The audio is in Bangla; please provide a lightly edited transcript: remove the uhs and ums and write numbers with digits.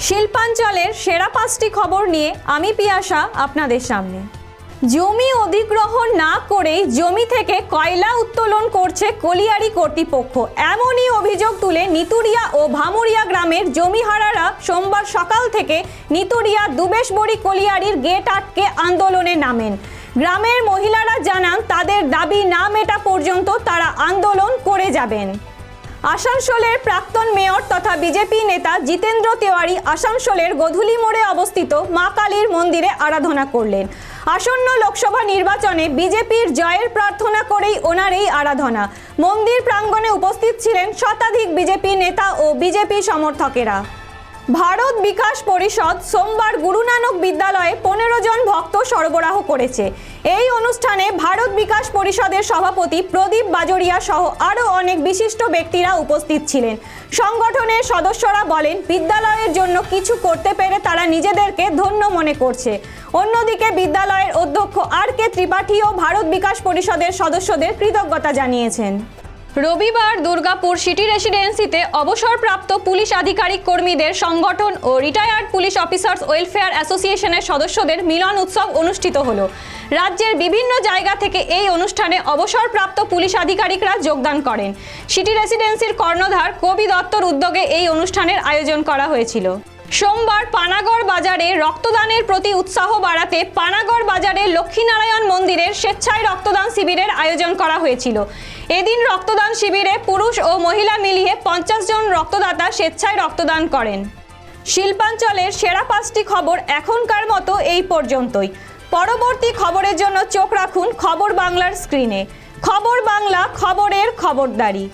শিল্পাঞ্চলের সেরা 5টি খবর নিয়ে আমি পিয়াসা আপনাদের সামনে। জমি অধিগ্রহণ না করেই জমি থেকে কয়লা উত্তোলন করছে কলিয়ারি কর্তৃপক্ষ, এমনই অভিযোগ তুলে নিতুড়িয়া ও ভামুরিয়া গ্রামের জমিহারারা সোমবার সকাল থেকে নিতুড়িয়া দুবেশবড়ি কলিয়ারির গেট আটকে আন্দোলনে নামেন। গ্রামের মহিলারা জানান তাদের দাবি না মেটা পর্যন্ত তারা আন্দোলন করে যাবেন। আসানসোলের প্রাক্তন মেয়র তথা বিজেপি নেতা জিতেন্দ্র তেওয়ারি আসানসোলের গোধূলি মোড়ে অবস্থিত মা কালীর মন্দিরে আরাধনা করলেন। আসন্ন লোকসভা নির্বাচনে বিজেপির জয়ের প্রার্থনা করেই ওনার এই আরাধনা। মন্দির প্রাঙ্গণে উপস্থিত ছিলেন শতাধিক বিজেপি নেতা ও বিজেপি সমর্থকেরা। ভারত বিকাশ পরিষদ সোমবার গুরু নানক বিদ্যালয়ে 15 জন ভক্ত সরবরাহ করেছে। এই অনুষ্ঠানে ভারত বিকাশ পরিষদের সভাপতি প্রদীপ বাজরিয়া সহ আরও অনেক বিশিষ্ট ব্যক্তিরা উপস্থিত ছিলেন। সংগঠনের সদস্যরা বলেন, বিদ্যালয়ের জন্য কিছু করতে পেরে তারা নিজেদেরকে ধন্য মনে করছে। অন্যদিকে বিদ্যালয়ের অধ্যক্ষ আর.কে. ত্রিপাঠীও ভারত বিকাশ পরিষদের সদস্যদের কৃতজ্ঞতা জানিয়েছেন। রবিবার দুর্গাপুর সিটি রেসিডেন্সিতে অবসরপ্রাপ্ত পুলিশ আধিকারিক কর্মীদের সংগঠন ও রিটায়ার্ড পুলিশ অফিসার্স ওয়েলফেয়ার অ্যাসোসিয়েশনের সদস্যদের মিলন উৎসব অনুষ্ঠিত হলো। রাজ্যের বিভিন্ন জায়গা থেকে এই অনুষ্ঠানে অবসরপ্রাপ্ত পুলিশ আধিকারিকরা যোগদান করেন। সিটি রেসিডেন্সির কর্ণধার কবি দত্তর উদ্যোগে এই অনুষ্ঠানের আয়োজন করা হয়েছিল। সোমবার পানাগড় বাজারে রক্তদানের প্রতি উৎসাহ বাড়াতে পানাগড় বাজারে লক্ষ্মীনারায়ণ মন্দিরের স্বেচ্ছায় রক্তদান শিবিরের আয়োজন করা হয়েছিল। এদিন রক্তদান শিবিরে পুরুষ ও মহিলা মিলিয়ে 50 জন রক্তদাতা স্বেচ্ছায় রক্তদান করেন। শিল্পাঞ্চলের সেরা 5টি খবর এখনকার মতো এই পর্যন্তই। পরবর্তী খবরের জন্য চোখ রাখুন খবর বাংলার স্ক্রিনে। খবর বাংলা, খবরের খবরদারি।